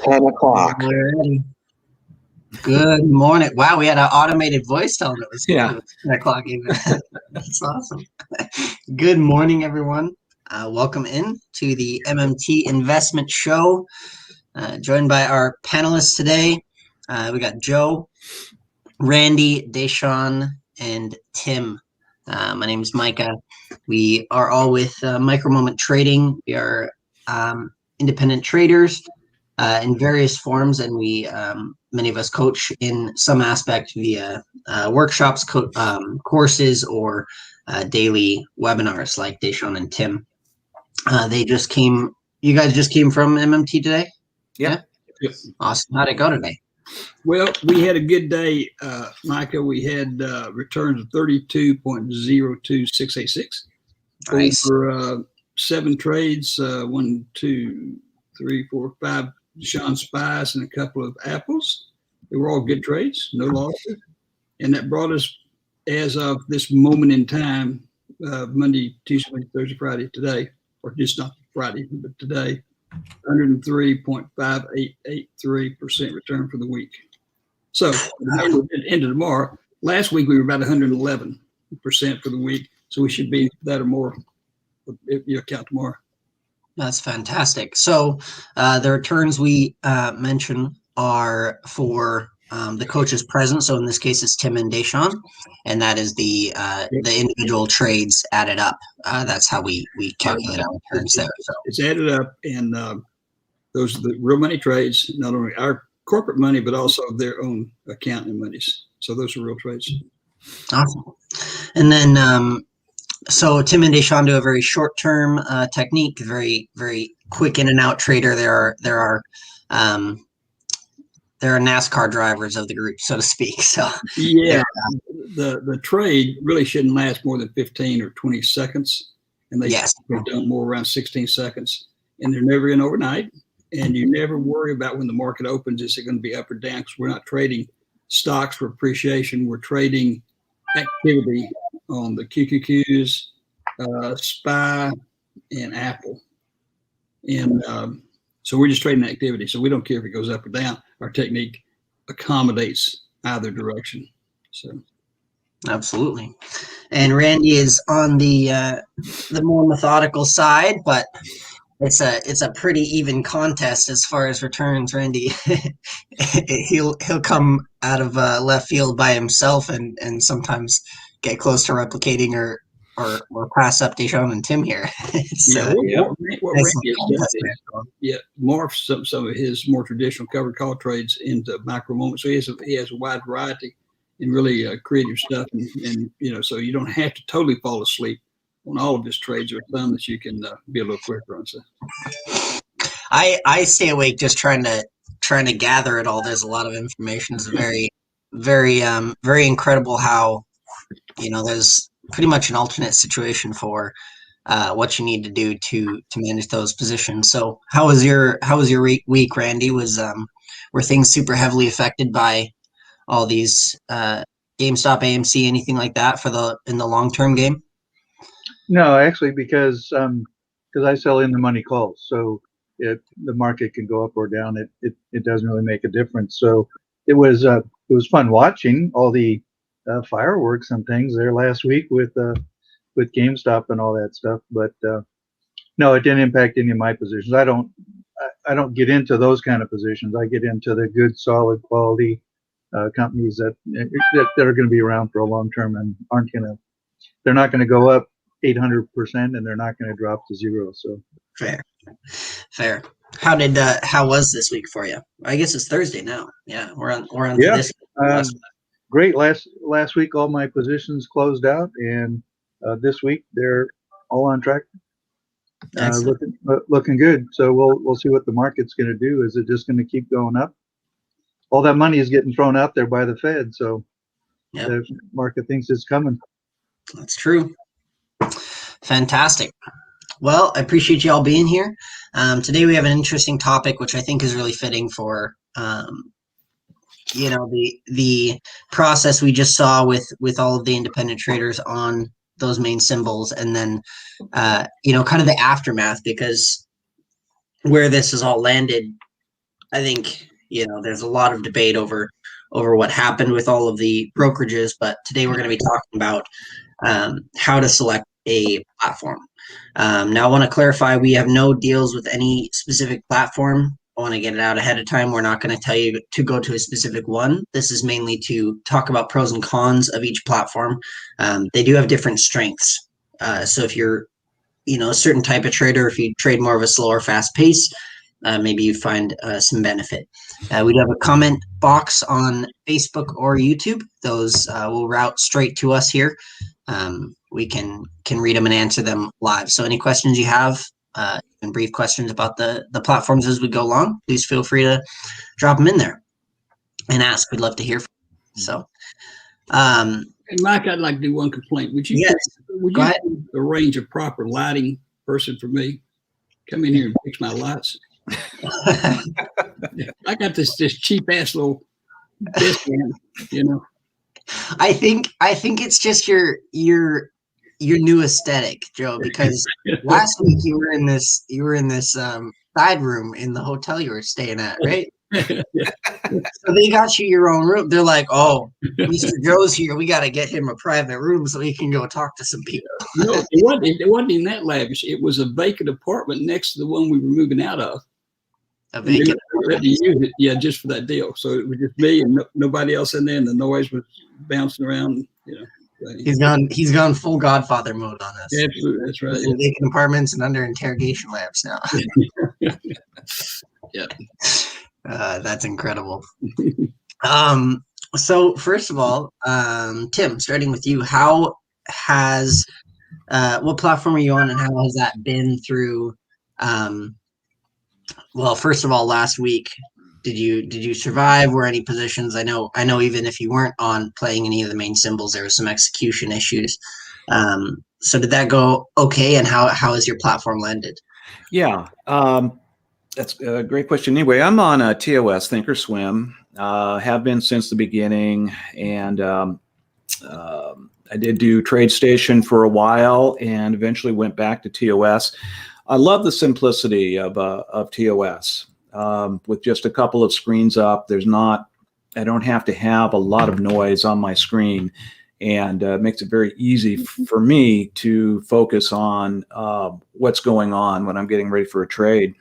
10 o'clock. We're ready. Good morning. Wow, we had an automated voice telling it was 10 o'clock even. That's awesome. Good morning, everyone. Welcome in to the MMT Investment Show. Joined by our panelists today. We got Joe, Randy, Deshaun, and Tim. My name is Micah. We are all with Micro Moment Trading. We are independent traders in various forms, and we many of us coach in some aspect via workshops, courses, or daily webinars like Deshaun and Tim. You guys just came from MMT today? Yeah. Awesome. How'd it go today? Well, we had a good day, Micah. We had returns of 32.02686. Nice. Over 7 trades, 1, 2, 3, 4, 5 Deshaun Spies and a couple of apples. They were all good trades, no losses. And that brought us, as of this moment in time, Monday, Tuesday, Wednesday, Thursday, Friday, today, or just not Friday, but today, 103.5883% return for the week. So into tomorrow. Last week we were about 111% for the week, so we should be that or more if you count tomorrow. That's fantastic. So the returns we mention are for the coaches present. So in this case, it's Tim and Deshaun, and that is the individual trades added up. That's how we calculate our returns there. So it's added up, and those are the real money trades, not only our corporate money, but also their own account and monies. So those are real trades. Awesome. And then, so Tim and Deshaun do a very short-term technique, very, very quick in and out trader. There are NASCAR drivers of the group, so to speak. So yeah, the trade really shouldn't last more than 15 or 20 seconds, and they don't more around 16 seconds, and they're never in overnight. And you never worry about when the market opens, is it going to be up or down? Because we're not trading stocks for appreciation. We're trading activity on the QQQs, SPY, and Apple. And so we're just trading activity. So we don't care if it goes up or down. Our technique accommodates either direction. So, absolutely. And Randy is on the more methodical side, but it's a pretty even contest as far as returns. Randy, he'll come out of left field by himself and sometimes get close to replicating or pass up Deshaun and Tim here. Morph some of his more traditional covered call trades into micro moments. So he has a wide variety and really creative stuff, and so you don't have to totally fall asleep on all of his trades. Or some that you can be a little quicker on. So I stay awake just trying to gather it all. There's a lot of information. It's very, very, very incredible how there's pretty much an alternate situation for what you need to do to manage those positions. So how was your week, Randy? Were things super heavily affected by all these GameStop, AMC, anything like that in the long term game? No, actually, because I sell in the money calls, so the market can go up or down. It doesn't really make a difference. So it was fun watching all the fireworks and things there last week with GameStop and all that stuff. But no, it didn't impact any of my positions. I don't get into those kind of positions. I get into the good, solid, quality companies that are going to be around for a long term and they're not going to go up 800% and they're not going to drop to zero. So fair. How was this week for you? I guess it's Thursday now. Yeah, we're on to this. Great. Last week all my positions closed out, and this week they're all on track. Looking good. So we'll see what the market's going to do. Is it just going to keep going up? All that money is getting thrown out there by the Fed, so the market thinks it's coming. That's true. Fantastic. Well, I appreciate you all being here. Today we have an interesting topic, which I think is really fitting for the process we just saw with all of the independent traders on those main symbols, and then kind of the aftermath, because where this has all landed I think, there's a lot of debate over what happened with all of the brokerages, but today we're going to be talking about how to select a platform. Now, I want to clarify, we have no deals with any specific platform. I want to get it out ahead of time. We're not going to tell you to go to a specific one. This is mainly to talk about pros and cons of each platform. They do have different strengths. So if you're, a certain type of trader, if you trade more of a slower, fast pace, maybe you find some benefit. We do have a comment box on Facebook or YouTube. Those will route straight to us here. We can read them and answer them live. So any questions you have, and brief questions about the platforms as we go along, please feel free to drop them in there and ask. We'd love to hear from you. So, and Mike, I'd like to do one complaint. Would you arrange a proper lighting person for me? Come in here and fix my lights. I got this cheap ass little discount, I think it's just your new aesthetic, Joe, because last week you were in this side room in the hotel you were staying at, right? So they got you your own room. They're like, "Oh, Mr. Joe's here. We got to get him a private room so he can go talk to some people." No, it wasn't even that lavish. It was a vacant apartment next to the one we were moving out of. A vacant apartment. Use it, yeah, just for that deal. So it was just me and nobody else in there, and the noise was bouncing around. He's gone full Godfather mode on us. Absolutely, that's right. In vacant apartments and under interrogation labs now. Yeah. That's incredible. So first of all, Tim, starting with you, what platform are you on, and how has that been through? Well, first of all, last week, did you survive? Were any positions? I know. Even if you weren't on playing any of the main symbols, there was some execution issues. So did that go okay? And how has your platform landed? Yeah. That's a great question. Anyway, I'm on a TOS, Thinkorswim, have been since the beginning, and I did do TradeStation for a while, and eventually went back to TOS. I love the simplicity of TOS. With just a couple of screens up, I don't have to have a lot of noise on my screen, and makes it very easy for me to focus on what's going on when I'm getting ready for a trade.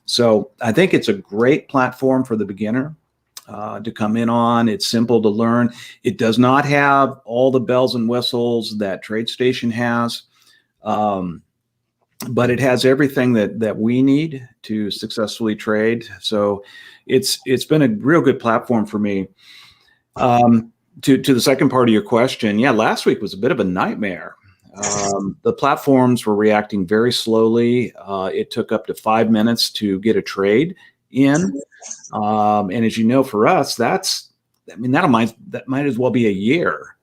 So I think it's a great platform for the beginner to come in on. It's simple to learn. It does not have all the bells and whistles that TradeStation has, but it has everything that we need to successfully trade. So it's been a real good platform for me. To the second part of your question, yeah, last week was a bit of a nightmare. The platforms were reacting very slowly. It took up to 5 minutes to get a trade in. And as you know, for us, that might as well be a year.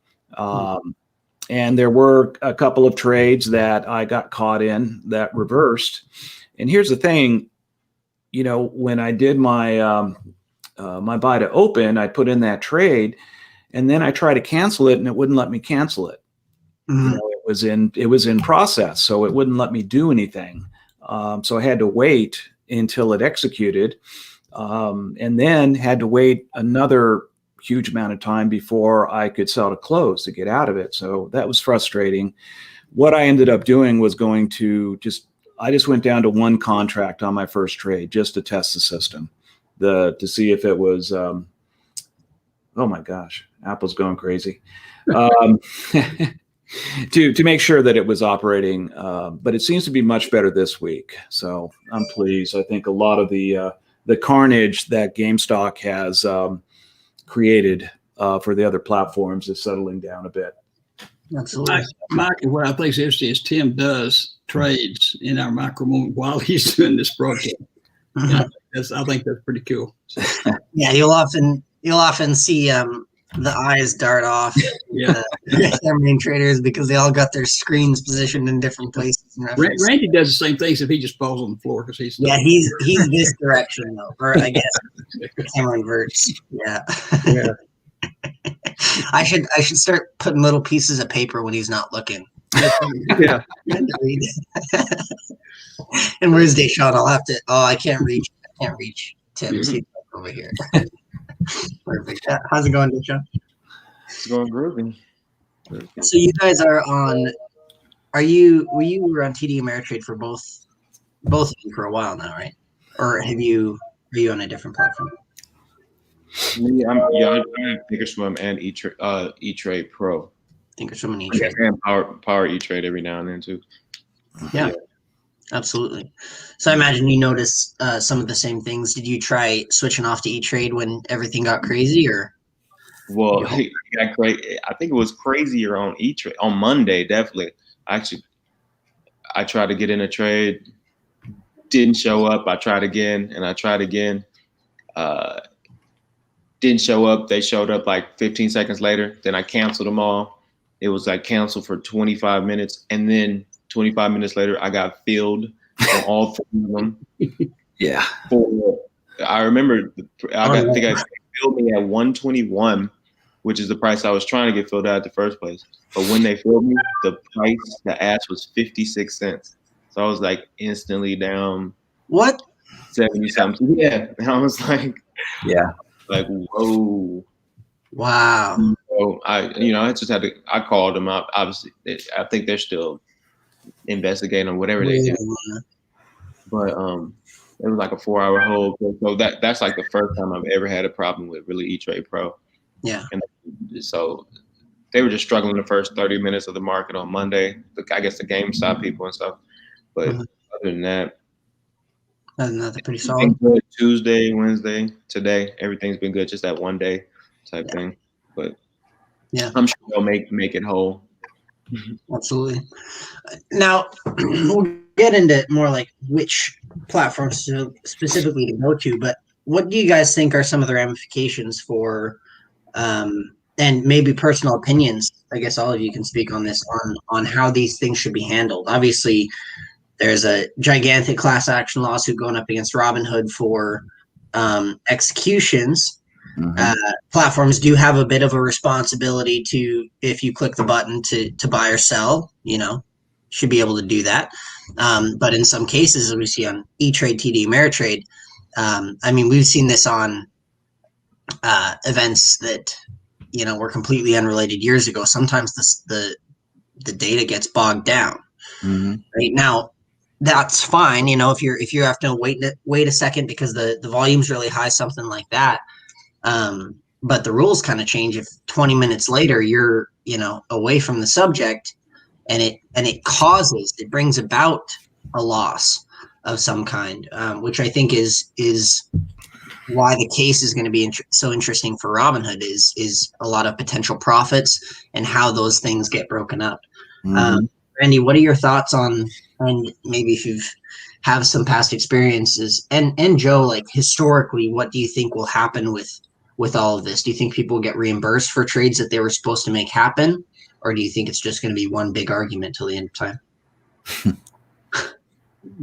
And there were a couple of trades that I got caught in that reversed. And here's the thing, when I did my my buy to open, I put in that trade, and then I tried to cancel it, and it wouldn't let me cancel it. Mm-hmm. It was in process, so it wouldn't let me do anything. So I had to wait until it executed, and then had to wait another huge amount of time before I could sell to close to get out of it. So that was frustrating. What I ended up doing was I just went down to one contract on my first trade just to test the system, to see if it was. Oh my gosh, Apple's going crazy. To make sure that it was operating, but it seems to be much better this week. So I'm pleased. I think a lot of the carnage that GameStop has created for the other platforms is settling down a bit. Absolutely. Mike, what I think is interesting is Tim does trades in our micro moment while he's doing this broadcast. Mm-hmm. I think that's pretty cool. So. Yeah, you'll often see the eyes dart off their main traders because they all got their screens positioned in different places. Randy does the same thing, so he just falls on the floor because he's this direction though, or I guess the camera inverts. Yeah. I should start putting little pieces of paper when he's not looking. Yeah. And where's Deshaun? I'll have to. Oh, I can't reach Tim. So over here. Perfect. How's it going, Ditcho? It's going groovy. So you guys are on. Were you on TD Ameritrade for both of you for a while now, right? Or are you on a different platform? Me, I'm on Thinkorswim and E-Trade Pro. Thinkorswim and E-Trade. And Power E-Trade every now and then too. Yeah, absolutely. So I imagine you notice some of the same things. Did you try switching off to E-Trade when everything got crazy, or? Well, it got crazy. I think it was crazier on E-Trade on Monday. Definitely. I tried to get in a trade, didn't show up. I tried again, and I tried again. Didn't show up. They showed up like 15 seconds later. Then I canceled them all. It was like canceled for 25 minutes, and then 25 minutes later, I got filled on all three of them. Yeah. I remember. I think I filled me at 121, which is the price I was trying to get filled out at the first place. But when they filled me, the ask was 56 cents. So I was like instantly down. What? 70 something. Yeah. And I was like, yeah. Like, whoa. Wow. So I just had to, I called them up. Obviously, I think they're still investigating whatever they do. But it was like a 4-hour hold. So that's like the first time I've ever had a problem with really E-Trade Pro. Yeah. And so they were just struggling the first 30 minutes of the market on Monday. I guess the GameStop people and stuff. But other than that, that's pretty solid. Tuesday, Wednesday, today, everything's been good. Just that one day type thing. But yeah, I'm sure they'll make it whole. Absolutely. Now we'll get into more like which platforms specifically to go to, but what do you guys think are some of the ramifications for and maybe personal opinions? I guess all of you can speak on this on how these things should be handled. Obviously, there's a gigantic class action lawsuit going up against Robinhood for executions. Platforms do have a bit of a responsibility to, if you click the button to buy or sell, should be able to do that. But in some cases, as we see on E-Trade, TD Ameritrade, we've seen this on events that were completely unrelated years ago. Sometimes the data gets bogged down. Right now, that's fine. If you have to wait a second because the volume's really high, something like that. But the rules kind of change if 20 minutes later you're away from the subject, and it brings about a loss of some kind, which I think is why the case is going to be so interesting for Robinhood is a lot of potential profits and how those things get broken up. Randy, what are your thoughts on, and maybe if you've have some past experiences, and Joe, like historically, what do you think will happen with all of this? Do you think people get reimbursed for trades that they were supposed to make happen, or do you think it's just going to be one big argument till the end of time?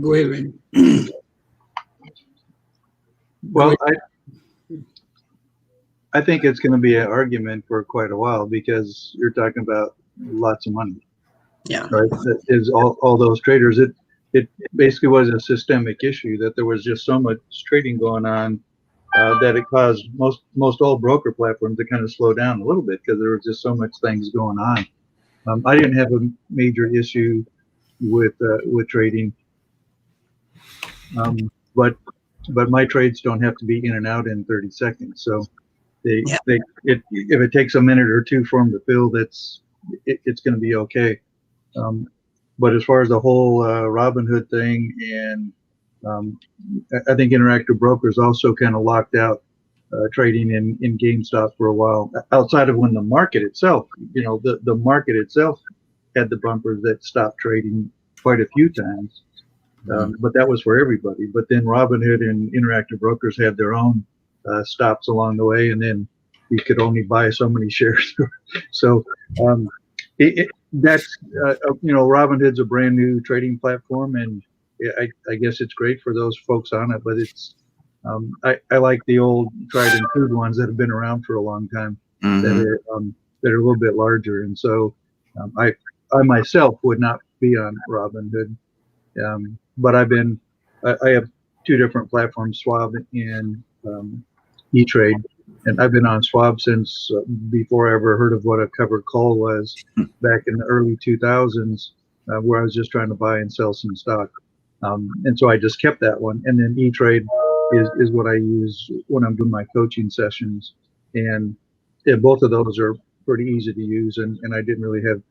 Go ahead, Randy. Well, I think it's going to be an argument for quite a while because you're talking about lots of money. Yeah. Right. That is all those traders. It basically was a systemic issue that there was just so much trading going on that it caused most all broker platforms to kind of slow down a little bit because there was just so much things going on. I didn't have a major issue with trading, but my trades don't have to be in and out in 30 seconds. So if it takes a minute or two for them to fill, it's going to be okay. But as far as the whole Robinhood thing, and I think Interactive Brokers also kind of locked out trading in GameStop for a while, outside of when the market itself, the market itself had the bumpers that stopped trading quite a few times. But that was for everybody. But then Robinhood and Interactive Brokers had their own stops along the way, and then you could only buy so many shares. So that's Robinhood's a brand new trading platform, and I guess it's great for those folks on it. But it's I like the old tried and true ones that have been around for a long time, that are a little bit larger. And so I myself would not be on Robinhood, but I have two different platforms, Schwab and E-Trade, and I've been on Schwab since before I ever heard of what a covered call was back in the early 2000s, where I was just trying to buy and sell some stock. And so I just kept that one. And then E-Trade is what I use when I'm doing my coaching sessions. And yeah, both of those are pretty easy to use. And I didn't really have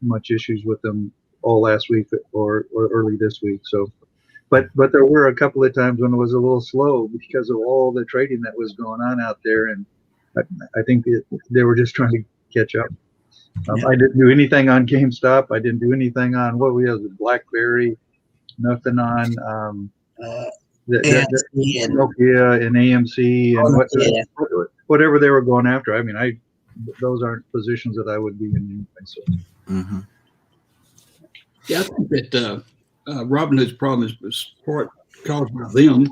much issues with them all last week or early this week. So, but there were a couple of times when it was a little slow because of all the trading that was going on out there. And I think they were just trying to catch up. I didn't do anything on GameStop. I didn't do anything on what we have, BlackBerry. Nothing on Nokia and AMC and whatever they were going after. I mean, those aren't positions that I would be in anyway. So. Mm-hmm. Yeah, I think that Robinhood's problem was part caused by them,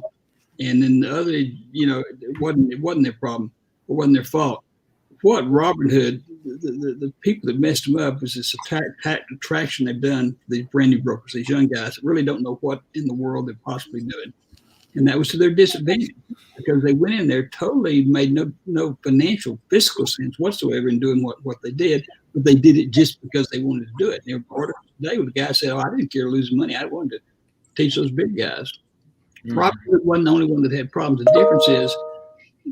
and then the other, it wasn't their problem, it wasn't their fault. What Robinhood, the people that messed them up was this attraction they've done for these brand new brokers, these young guys that really don't know what in the world they're possibly doing. And that was to their disadvantage because they went in there totally made no financial, fiscal sense whatsoever in doing what they did, but they did it just because they wanted to do it. They were part of the day where the guy said, I didn't care losing money. I wanted to teach those big guys. Mm-hmm. Robinhood wasn't the only one that had problems. The difference is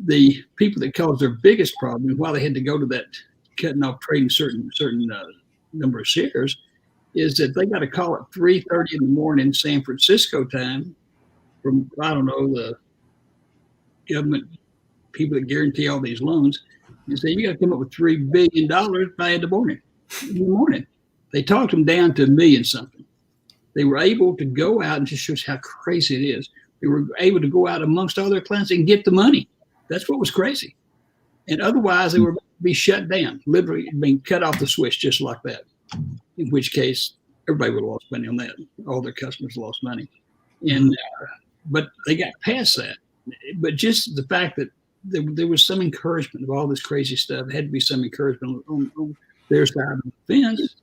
the people that caused their biggest problem and why they had to go to that cutting off trading certain number of shares is that they got a call at 3:30 in the morning San Francisco time from, I don't know, the government people that guarantee all these loans and say, you got to come up with $3 billion by in the morning. They talked them down to $1 million something. They were able to go out and just shows how crazy it is. They were able to go out amongst all their clients and get the money. That's what was crazy. And otherwise, they would be shut down, literally being cut off the switch just like that, in which case everybody would have lost money on that. All their customers lost money. And but they got past that. But just the fact that there was some encouragement of all this crazy stuff, there had to be some encouragement on their side of the fence.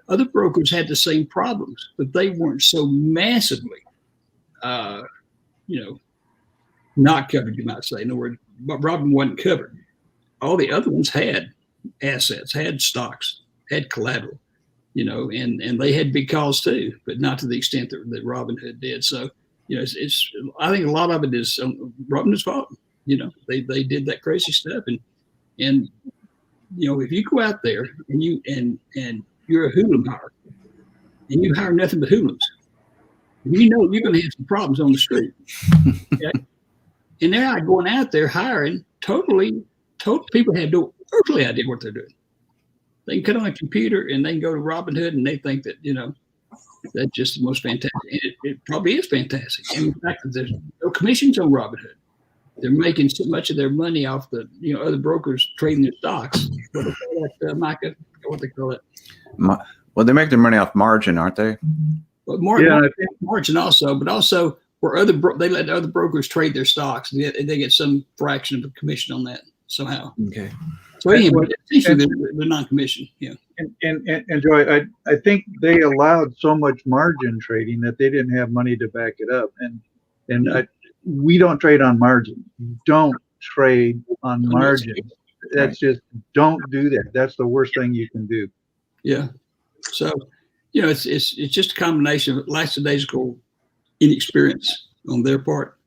Other brokers had the same problems, but they weren't so massively, not covered, you might say. In other words, but Robin wasn't covered. All the other ones had assets, had stocks, had collateral, and they had big calls too, but not to the extent that Robinhood did. So, it's I think a lot of it is Robinhood's fault. They did that crazy stuff, and if you go out there and you're a hooligan hirer, and you hire nothing but hooligans, you're going to have some problems on the street. Okay? And they're not going out there hiring total people have no earthly idea what they're doing. They can cut on a computer and they can go to Robinhood and they think that, that's just the most fantastic. It probably is fantastic. And in fact, there's no commissions on Robinhood. They're making so much of their money off the, other brokers trading their stocks. What they call that, Micah? What they call it? Well, they make their money off margin, aren't they? But margin also, but also where they let other brokers trade their stocks. They get some fraction of a commission on that somehow. Okay. So anyway, they're non-commissioned. Yeah. And Joy, I think they allowed so much margin trading that they didn't have money to back it up. We don't trade on margin. Don't trade on margin. That's just, don't do that. That's the worst thing you can do. Yeah. So, it's just a combination of lackadaisical inexperience on their part.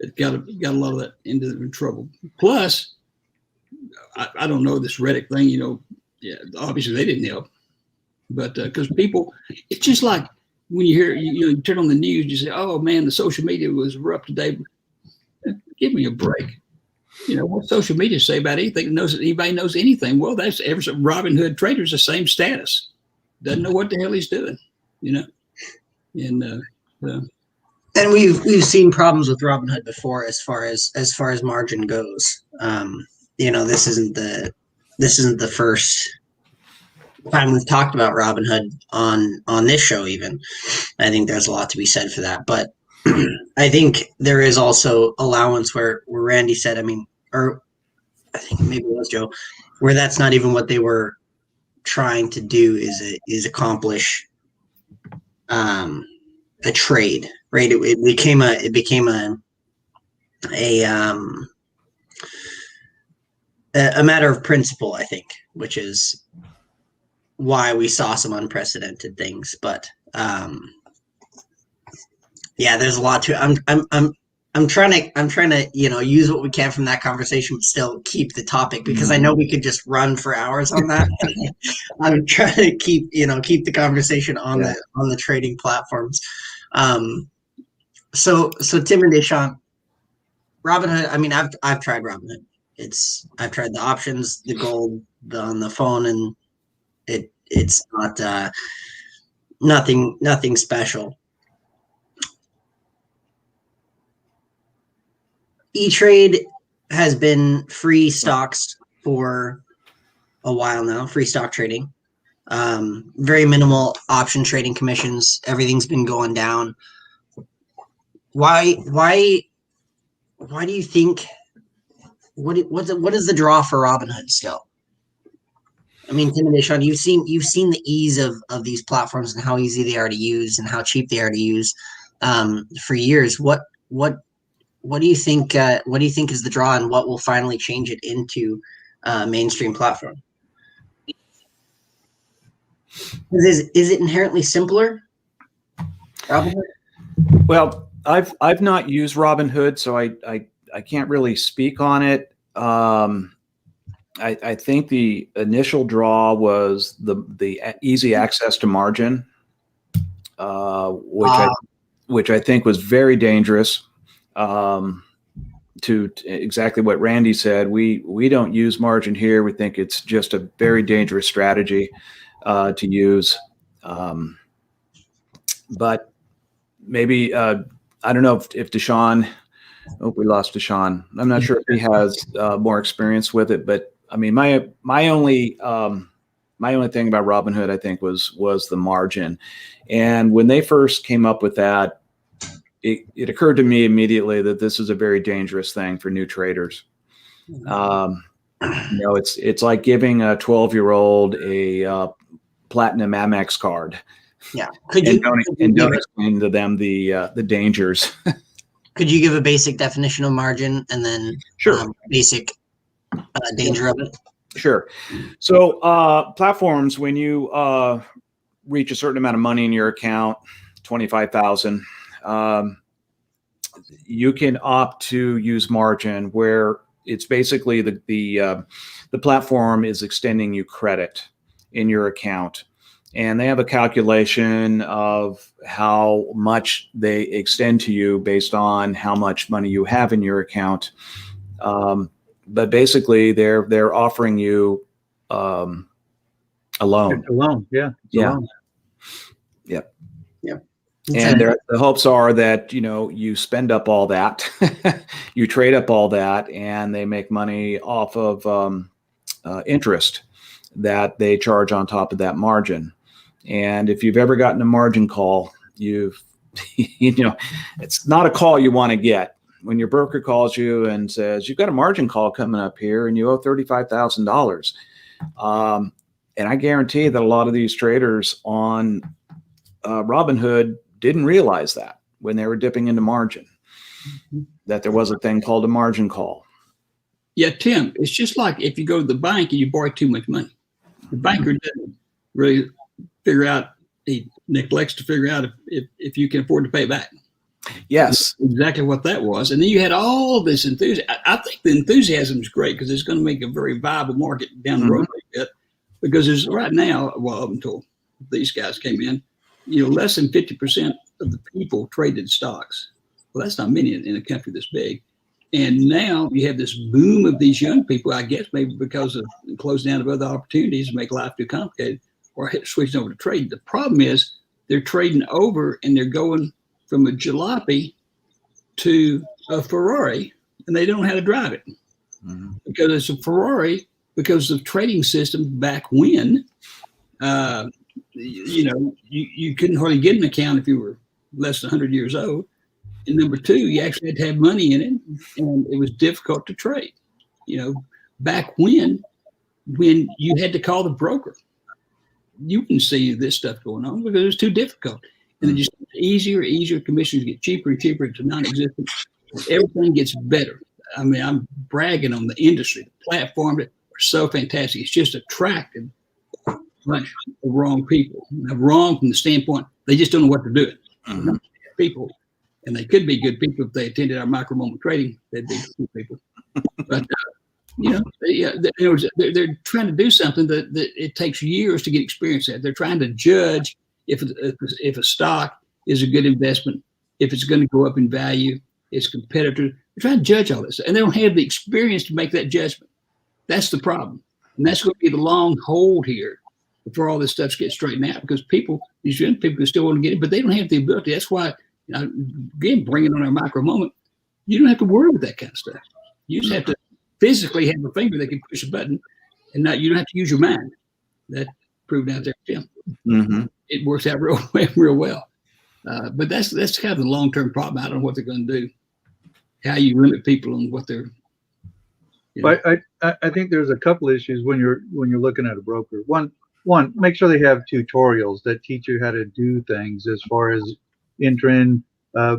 It got a lot of that into them in trouble. Plus, I don't know this Reddit thing, obviously they didn't help. But because people, it's just like when you hear, you turn on the news, you say, oh man, the social media was rough today. Give me a break. What social media say about anything? Anybody knows anything? Well, that's Robinhood traders the same status. Doesn't know what the hell he's doing, And we've seen problems with Robinhood before as far as margin goes. This isn't the first time we've talked about Robinhood on this show. Even I think there's a lot to be said for that. But I think there is also allowance where Randy said, or I think maybe it was Joe, where that's not even what they were trying to do is accomplish a trade, right? It became a matter of principle, I think, which is why we saw some unprecedented things. But yeah, there's a lot to. I'm trying to use what we can from that conversation, but still keep the topic, because I know we could just run for hours on that. I'm trying to keep the conversation on the trading platforms. So Tim and Deshaun, Robinhood. I mean, I've tried Robinhood. I've tried the options, the gold, on the phone, and it's not nothing special. E-Trade has been free stocks for a while now, free stock trading. Very minimal option trading commissions. Everything's been going down. Why do you think, what is the draw for Robinhood still? I mean, Tim and Deshaun, you've seen the ease of these platforms and how easy they are to use and how cheap they are to use for years. What do you think? What do you think is the draw, and what will finally change it into a mainstream platform? Is it inherently simpler, Robinhood? Well, I've not used Robinhood, so I can't really speak on it. I think the initial draw was the easy access to margin, which I think was very dangerous. To exactly what Randy said, we don't use margin here. We think it's just a very dangerous strategy to use. But maybe I don't know if Deshaun. Oh, we lost Deshaun. I'm not sure if he has more experience with it, but I mean, my only thing about Robinhood, I think, was the margin. And when they first came up with that, it occurred to me immediately that this is a very dangerous thing for new traders. It's like giving a 12-year-old a platinum Amex card. Yeah. Don't explain to them the dangers. Could you give a basic definition of margin, and then basic danger of it? Sure. So platforms, when you reach a certain amount of money in your account, 25,000, you can opt to use margin, where it's basically the platform is extending you credit in your account, and they have a calculation of how much they extend to you based on how much money you have in your account. But basically, they're offering you a loan. A loan, yeah. Yep. Okay. And the hopes are that you spend up all that, you trade up all that, and they make money off of interest that they charge on top of that margin. And if you've ever gotten a margin call, it's not a call you want to get. When your broker calls you and says, you've got a margin call coming up here and you owe $35,000. And I guarantee that a lot of these traders on Robinhood didn't realize that when they were dipping into margin, that there was a thing called a margin call. Yeah, Tim, it's just like if you go to the bank and you borrow too much money. The banker doesn't really figure out, he neglects to figure out if you can afford to pay it back. Yes. That's exactly what that was. And then you had all this enthusiasm. I think the enthusiasm is great because it's going to make a very viable market down the road a bit. Because there's right now, well, up until these guys came in, less than 50% of the people traded stocks. Well, that's not many in a country this big. And now you have this boom of these young people, I guess maybe because of the closing down of other opportunities to make life too complicated, or switching over to trading. The problem is they're trading over and they're going from a jalopy to a Ferrari, and they don't know how to drive it. Because it's a Ferrari, because of trading systems back when, you couldn't hardly get an account if you were less than 100 years old. And number two, you actually had to have money in it, and it was difficult to trade. Back when you had to call the broker, you can see this stuff going on because it was too difficult. And it just easier. Commissions get cheaper and cheaper to non-existent. Everything gets better. I mean, I'm bragging on the industry, the platform that are so fantastic. It's just attracted a bunch of wrong people. Now, wrong from the standpoint, they just don't know what to do. Mm-hmm. People, and they could be good people if they attended our micro moment trading. They'd be good people. But they're trying to do something that it takes years to get experience at. They're trying to judge if a stock is a good investment, if it's going to go up in value, its competitors. They're trying to judge all this, and they don't have the experience to make that judgment. That's the problem, and that's going to be the long hold here before all this stuff gets straightened out. Because these young people still want to get it, but they don't have the ability. That's why, again, bringing on our micro moment, you don't have to worry with that kind of stuff. You just have to physically have a finger that can push a button, and you don't have to use your mind. That proved out there, Tim. Mm-hmm. It works out real well. But that's kind of the long-term problem. I don't know what they're going to do. How you limit people on what they're. But I think there's a couple issues when you're looking at a broker. One, make sure they have tutorials that teach you how to do things as far as entering a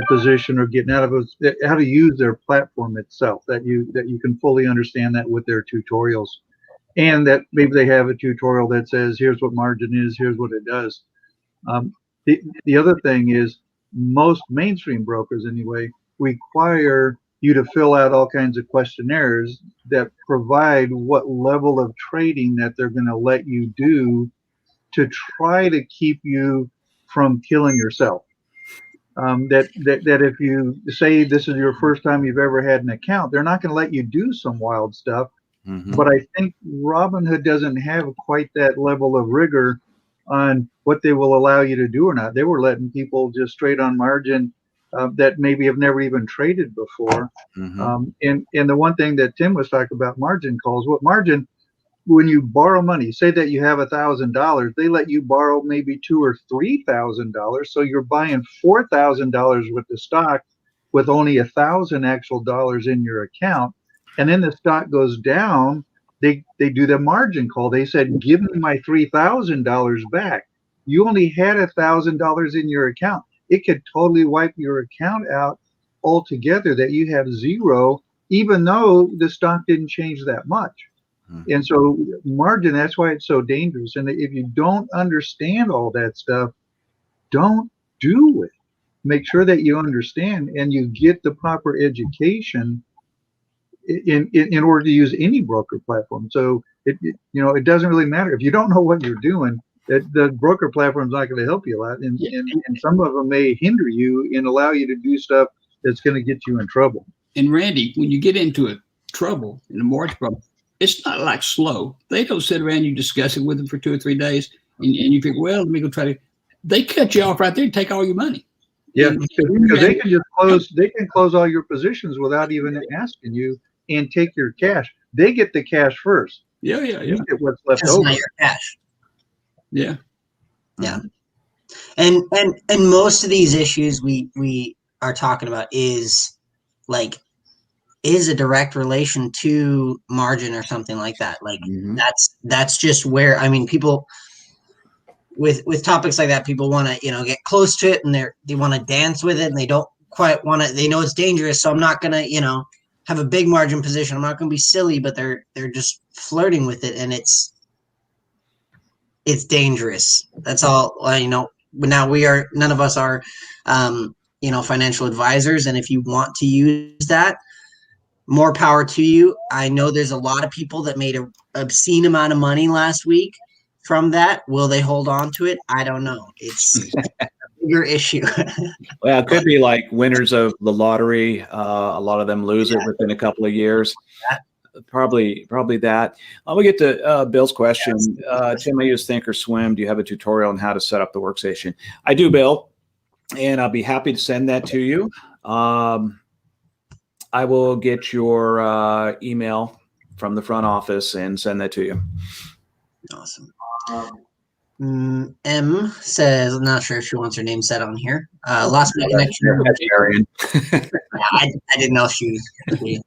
position or getting out of it, how to use their platform itself, that you can fully understand that with their tutorials, and that maybe they have a tutorial that says, here's what margin is, here's what it does. The other thing is, most mainstream brokers anyway require you to fill out all kinds of questionnaires that provide what level of trading that they're going to let you do to try to keep you from killing yourself. That if you say this is your first time you've ever had an account, they're not going to let you do some wild stuff. Mm-hmm. But I think Robinhood doesn't have quite that level of rigor on what they will allow you to do or not. They were letting people just trade on margin that maybe have never even traded before. Mm-hmm. And the one thing that Tim was talking about, margin calls. What margin? When you borrow money, say that you have $1,000, they let you borrow maybe $2,000 or $3,000. So you're buying $4,000 worth of stock with only $1,000 actual dollars in your account. And then the stock goes down. They do the margin call. They said, give me my $3,000 back. You only had $1,000 in your account. It could totally wipe your account out altogether, that you have zero, even though the stock didn't change that much. And so margin, that's why it's so dangerous. And if you don't understand all that stuff, don't do it. Make sure that you understand and you get the proper education in order to use any broker platform. So it doesn't really matter if you don't know what you're doing. The broker platform is not going to help you a lot, and some of them may hinder you and allow you to do stuff that's going to get you in trouble. And Randy, when you get into a trouble in a mortgage problem, it's not like slow. They don't sit around and you discuss it with them for 2 or 3 days, and you think, well, let me go try to. They cut you off right there and take all your money. Yeah, because they can just close all your positions without even asking you and take your cash. They get the cash first. Yeah. You get what's left It's over. not your cash. Yeah. And most of these issues we are talking about is a direct relation to margin or something like that. Like that's just where, I mean, people with topics like that, people want to, get close to it, and they want to dance with it, and they don't quite want to, they know it's dangerous. So I'm not going to, have a big margin position. I'm not going to be silly, but they're just flirting with it, and it's dangerous. That's all. Now none of us are, financial advisors. And if you want to use that, more power to you. I know there's a lot of people that made an obscene amount of money last week from that. Will they hold on to it? I don't know. It's a bigger issue. Well, it could be like winners of the lottery. A lot of them lose it within a couple of years. Probably that. We'll get to Bill's question. Tim, I use Thinkorswim. Do you have a tutorial on how to set up the workstation? I do, Bill, and I'll be happy to send that to you. I will get your email from the front office and send that to you. Awesome. M says, I'm not sure if she wants her name said on here. Lost my connection. I didn't know she was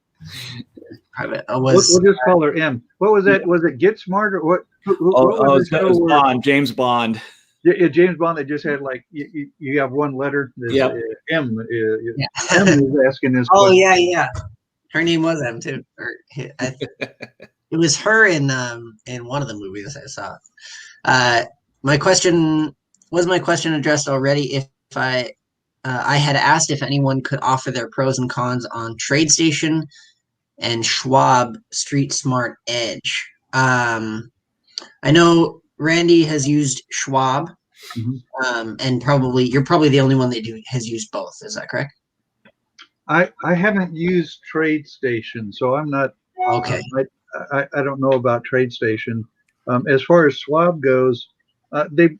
private. We'll just call her M. What was that? Was it Get Smart or what? What was it was Bond, James Bond. Yeah, James Bond. They just had you have one letter. Yep. M. M is asking this. Oh question. yeah. Her name was M too. It was her in one of the movies I saw. My question addressed already. If I had asked if anyone could offer their pros and cons on TradeStation and Schwab Street Smart Edge. I know Randy has used Schwab, and you're probably the only one that has used both. Is that correct? I haven't used TradeStation, so I'm not. Okay. I don't know about TradeStation. As far as Schwab goes, it's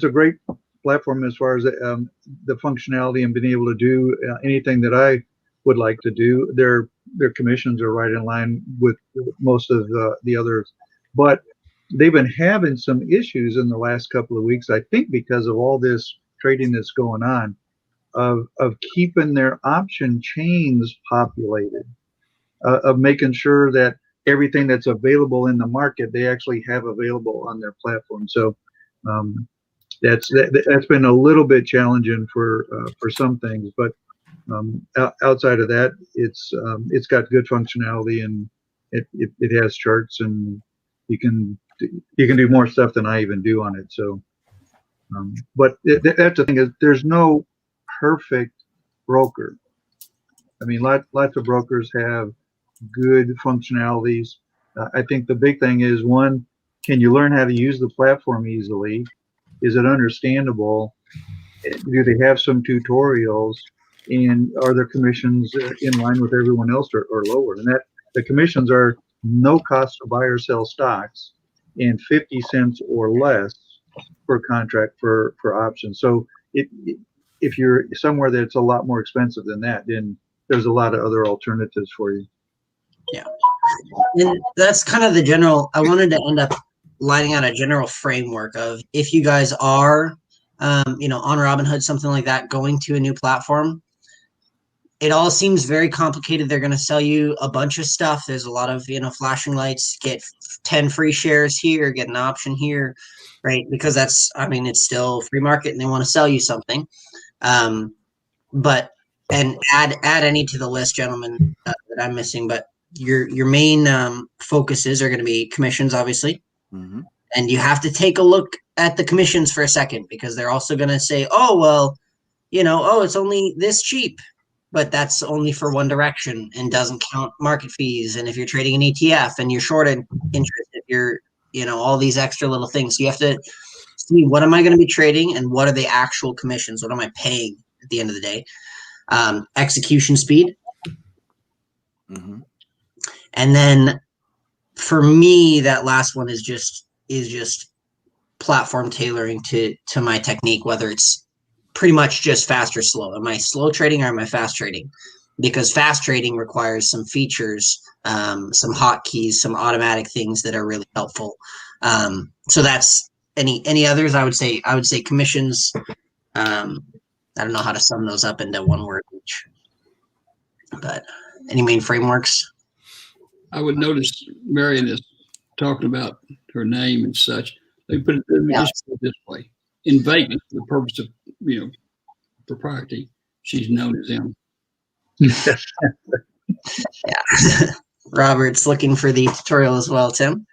a great platform as far as the functionality and being able to do anything that I would like to do. Their commissions are right in line with most of the others, but they've been having some issues in the last couple of weeks. I think because of all this trading that's going on, of keeping their option chains populated, of making sure that everything that's available in the market they actually have available on their platform. So that's been a little bit challenging for some things, but outside of that, it's got good functionality, and it has charts, and you can do more stuff than I even do on it. So, but that's the thing, is there's no perfect broker. I mean, lots of brokers have good functionalities. I think the big thing is, one, can you learn how to use the platform easily? Is it understandable? Do they have some tutorials? And are their commissions in line with everyone else, or lower? And that the commissions are no cost to buy or sell stocks, and 50 cents or less per contract for options. So if you're somewhere that's a lot more expensive than that, then there's a lot of other alternatives for you. Yeah. And that's kind of the general, I wanted to end up lining out a general framework of, if you guys are, on Robinhood, something like that, going to a new platform, it all seems very complicated. They're going to sell you a bunch of stuff. There's a lot of, flashing lights, get 10 free shares here, get an option here, right? Because it's still free market and they want to sell you something. But add any to the list, gentlemen, that I'm missing. But your main focuses are going to be commissions, obviously. Mm-hmm. And you have to take a look at the commissions for a second, because they're also going to say, oh, well, it's only this cheap. But that's only for one direction and doesn't count market fees. And if you're trading an ETF and you're short interest, if you're, all these extra little things, so you have to see, what am I going to be trading and what are the actual commissions? What am I paying at the end of the day? Execution speed. Mm-hmm. And then for me, that last one is just platform tailoring to my technique, whether it's pretty much just fast or slow. Am I slow trading or am I fast trading? Because fast trading requires some features, some hotkeys, some automatic things that are really helpful. So that's any others. I would say commissions. I don't know how to sum those up into one word each. But any main frameworks? I would notice Marion is talking about her name and such. Let me just put it this way. In Vegas, for the purpose of propriety, she's known as M. Yeah. Robert's looking for the tutorial as well, Tim.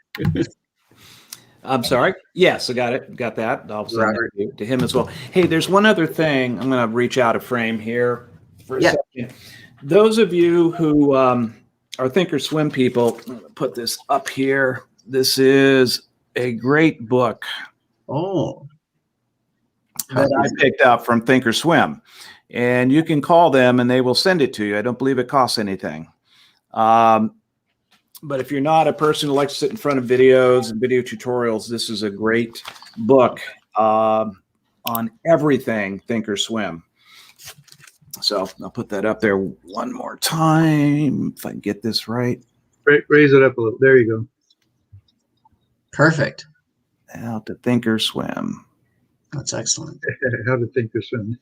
I'm sorry. Yes, I got it. Got that. I'll send that to him as well. Hey, there's one other thing. I'm going to reach out of frame here for a second. Those of you who are Thinkorswim people, I'm going to put this up here. This is a great book. Oh. That I picked up from Thinkorswim. And you can call them and they will send it to you. I don't believe it costs anything. But if you're not a person who likes to sit in front of videos and video tutorials, this is a great book on everything Thinkorswim. So I'll put that up there one more time, if I can get this right. Raise it up a little. There you go. Perfect. Now to Thinkorswim. That's excellent. How to Thinkorswim.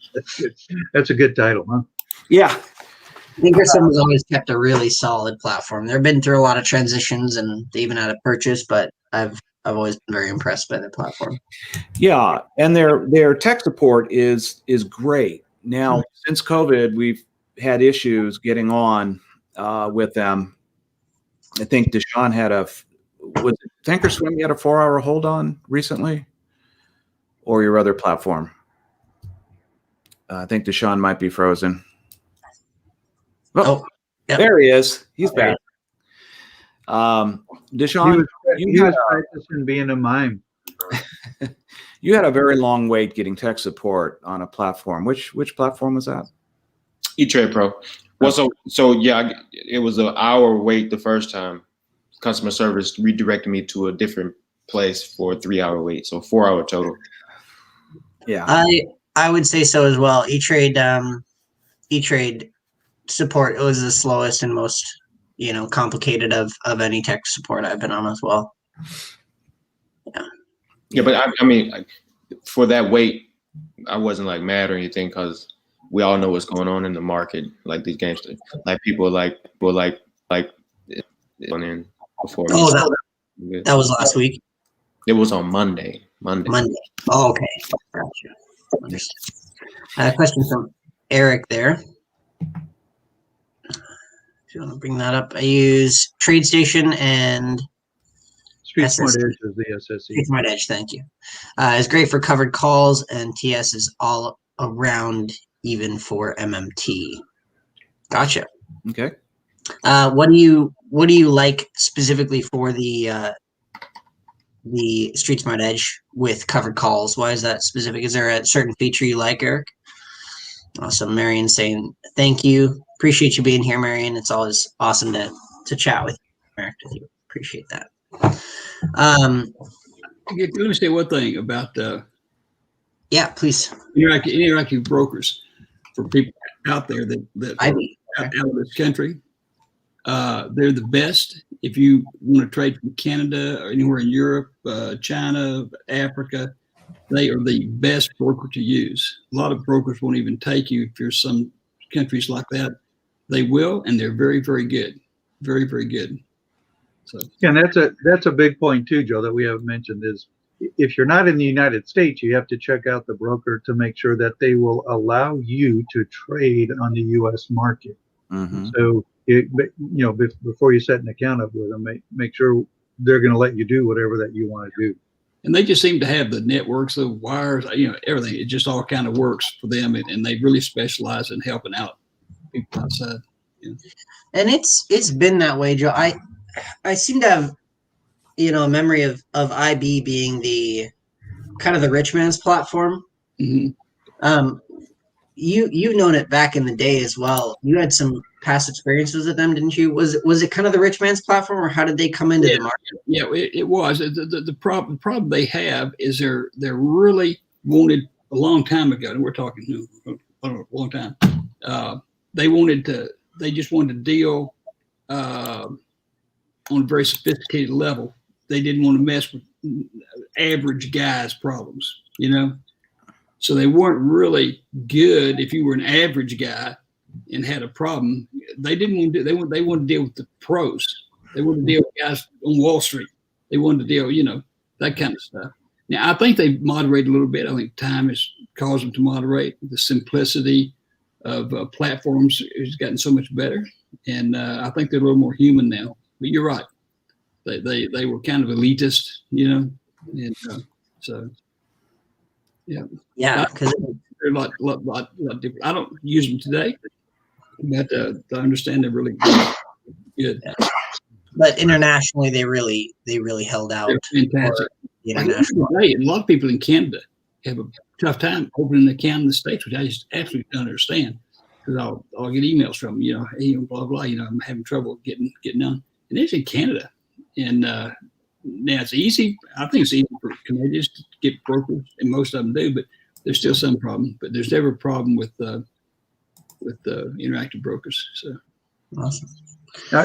That's a good title, huh? Yeah. Thinkorswim has always kept a really solid platform. They've been through a lot of transitions and they even had a purchase, but I've always been very impressed by their platform. Yeah, and their tech support is great. Now, since COVID, we've had issues getting on with them. I think Deshaun had was it Thinkorswim you had a 4-hour hold on recently, or your other platform? I think Deshaun might be frozen. Oh, yep. There he is. He's back. Deshaun, he was practicing being a mime. You had a very long wait getting tech support on a platform. Which platform was that? E-Trade Pro. Well, so yeah, it was an hour wait the first time. Customer service redirected me to a different place for a 3-hour wait, so 4-hour total. Yeah, I would say so as well. E-Trade support, it was the slowest and most complicated of any tech support I've been on as well. Yeah, but I mean, for that wait, I wasn't like mad or anything because we all know what's going on in the market. Like these games, like people like on in before. Oh, that was last week. It was on Monday. Oh, okay. Gotcha. Understood. A question from Eric there. If you want to bring that up, I use TradeStation and StreetSmart Edge is the SSE. StreetSmart Edge, thank you. It's great for covered calls, and TS is all around even for MMT. Gotcha. Okay. What do you like specifically for the StreetSmart Edge with covered calls? Why is that specific? Is there a certain feature you like, Eric? Awesome. Marion saying thank you. Appreciate you being here, Marion. It's always awesome to chat with you, interact with you. Appreciate that. Let me say one thing about yeah, please. Interactive brokers for people out there that are out of this country. They're the best if you want to trade from Canada or anywhere in Europe, China, Africa. They are the best broker to use. A lot of brokers won't even take you if there's some countries like that. They will, and they're very, very good. Very, very good. So, and that's a big point too, Joe, that we haven't mentioned is if you're not in the United States, you have to check out the broker to make sure that they will allow you to trade on the U.S. market. Mm-hmm. So, before you set an account up with them, make sure they're going to let you do whatever that you want to do. And they just seem to have the networks, the wires, everything. It just all kind of works for them, and they really specialize in helping out people outside. Yeah. And it's been that way, Joe. I seem to have, a memory of IB being the kind of the rich man's platform. Mm-hmm. You've known it back in the day as well. You had some past experiences with them, didn't you? Was it kind of the rich man's platform, or how did they come into the market? Yeah, it was. The problem they have is they're really wanted a long time ago, and we're talking a long time. They just wanted to deal on a very sophisticated level. They didn't want to mess with average guys' problems, So they weren't really good if you were an average guy and had a problem. They didn't want to do. They wanted to deal with the pros. They wanted to deal with guys on Wall Street. They wanted to deal, that kind of stuff. Now I think they've moderated a little bit. I think time has caused them to moderate. The simplicity of platforms has gotten so much better, and I think they're a little more human now. But you're right. They were kind of elitist, and so. Yeah. Yeah, because they're a lot different. I don't use them today, but I understand they're really good. But internationally, they really held out. They're fantastic. International. A lot of people in Canada have a tough time opening an account in the States, which I just absolutely don't understand. Because I'll get emails from them, hey, blah blah, I'm having trouble getting on, and it's in Canada, and. Now it's easy. I think it's easy for Canadians to get brokers, and most of them do. But there's still some problem. But there's never a problem with interactive brokers. So, awesome. Now,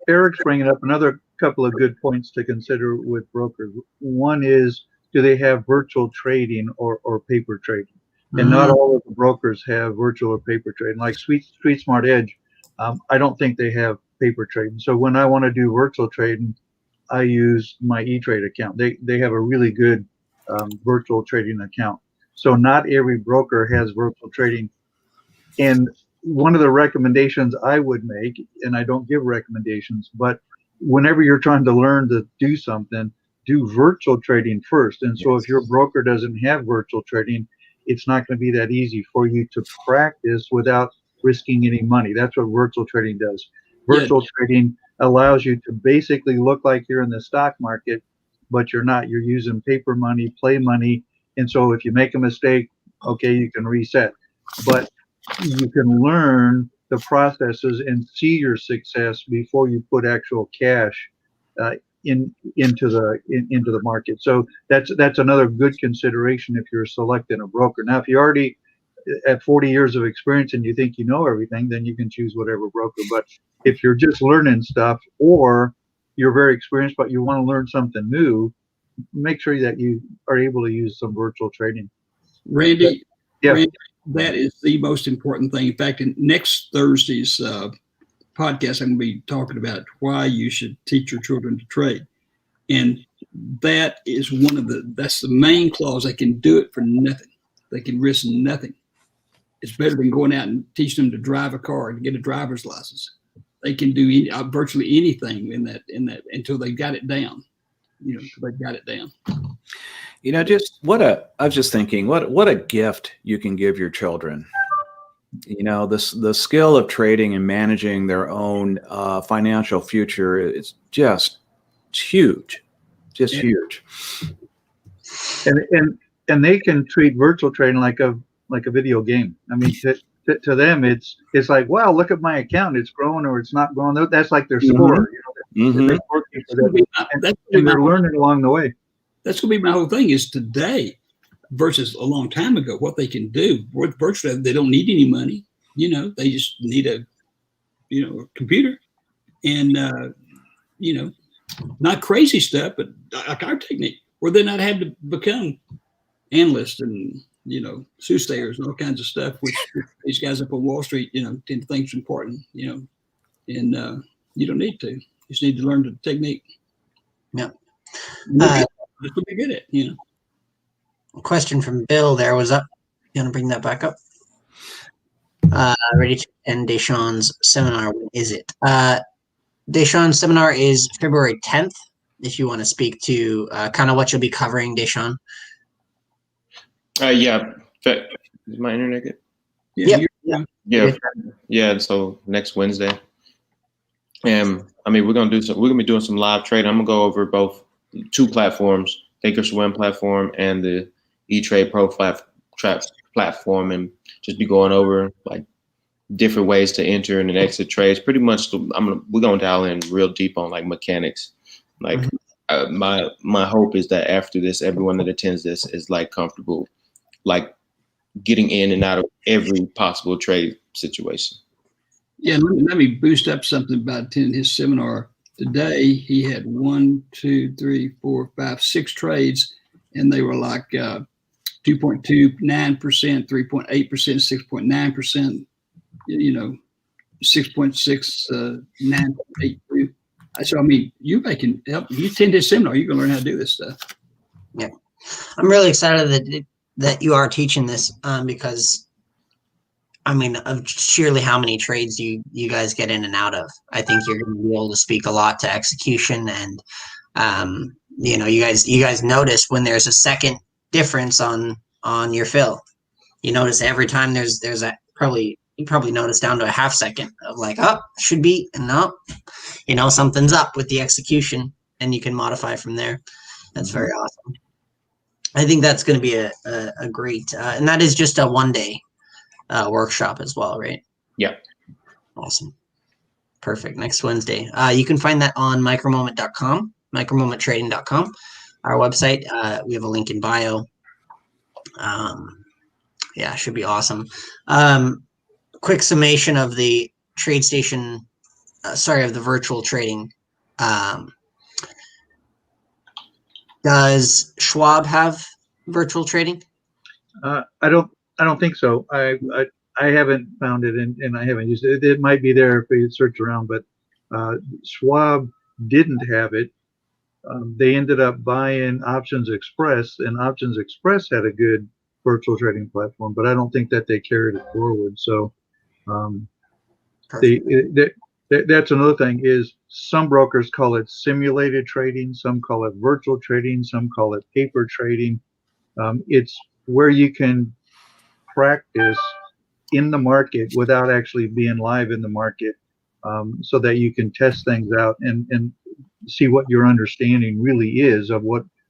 Eric's bringing up another couple of good points to consider with brokers. One is, do they have virtual trading or paper trading? And not all of the brokers have virtual or paper trading. Like StreetSmart Edge, I don't think they have paper trading. So when I want to do virtual trading, I use my E-Trade account. They have a really good virtual trading account. So not every broker has virtual trading. And one of the recommendations I would make, and I don't give recommendations, but whenever you're trying to learn to do something, do virtual trading first. And so if your broker doesn't have virtual trading, it's not going to be that easy for you to practice without risking any money. That's what virtual trading does. Virtual trading allows you to basically look like you're in the stock market, but you're not. You're using paper money, play money. And so if you make a mistake, okay, you can reset. But you can learn the processes and see your success before you put actual cash into the market. So that's another good consideration if you're selecting a broker. Now, if you already at 40 years of experience and you think you know everything, then you can choose whatever broker. But if you're just learning stuff, or you're very experienced but you want to learn something new, make sure that you are able to use some virtual trading. Randy, that is the most important thing. In fact, in next Thursday's podcast, I'm going to be talking about why you should teach your children to trade. And that is that's the main clause. They can do it for nothing. They can risk nothing. It's better than going out and teaching them to drive a car and get a driver's license. They can do virtually anything in that until they got it down. They've got it down. I was just thinking, what a gift you can give your children. The skill of trading and managing their own financial future is just huge, huge. And they can treat virtual trading like a video game. I mean, to them, it's like, wow, look at my account, it's growing or it's not growing. That's like their score. And they're learning along the way. That's going to be my whole thing is today versus a long time ago, what they can do. Virtually, they don't need any money. They just need a computer and, not crazy stuff, but like our technique where they're not had to become analysts and, soothsayers and all kinds of stuff, which these guys up on Wall Street, tend to think is important, and you don't need to. You just need to learn the technique. Yeah. Just to be good at, A question from Bill there was up. You want to bring that back up? Ready to end Deshaun's seminar. When is it? Deshaun's seminar is February 10th. If you want to speak to kind of what you'll be covering, Deshaun. Yeah. Is my internet good? Yeah. So next Wednesday. And we're gonna be doing some live trading. I'm gonna go over both two platforms, Thinkorswim platform and the E-Trade Pro platform, and just be going over like different ways to enter and exit trades. Pretty much, we're gonna dial in real deep on like mechanics. Like my hope is that after this, everyone that attends this is like comfortable, like getting in and out of every possible trade situation. Yeah, let me boost up something about attending his seminar. Today, he had 1, 2, 3, 4, 5, 6 trades, and they were like 2.29%, 3.8%, 6.9%, 6.6, 9.82. So, you help. You attend his seminar, you can learn how to do this stuff. Yeah. I'm really excited that you are teaching this because of sheerly how many trades you guys get in and out of. I think you're going to be able to speak a lot to execution, and you guys notice when there's a second difference on your fill. You notice every time there's you probably notice down to a half second of like, oh, should be, and no, something's up with the execution, and you can modify from there. That's very awesome. I think that's going to be a great, and that is just a one-day workshop as well, right? Yeah. Awesome. Perfect. Next Wednesday. You can find that on micromomenttrading.com, micromomenttrading.com, our website. We have a link in bio. Should be awesome. Quick summation of the TradeStation, of the virtual trading. Does Schwab have virtual trading? I don't think so. I haven't found it and I haven't used it. It might be there if we search around, but Schwab didn't have it. They ended up buying Options Express, and Options Express had a good virtual trading platform, but I don't think that they carried it forward. So Um, Perfect. that's another thing is some brokers call it simulated trading, some call it virtual trading, some call it paper trading. It's where you can practice in the market without actually being live in the market, so that you can test things out and see what your understanding really is of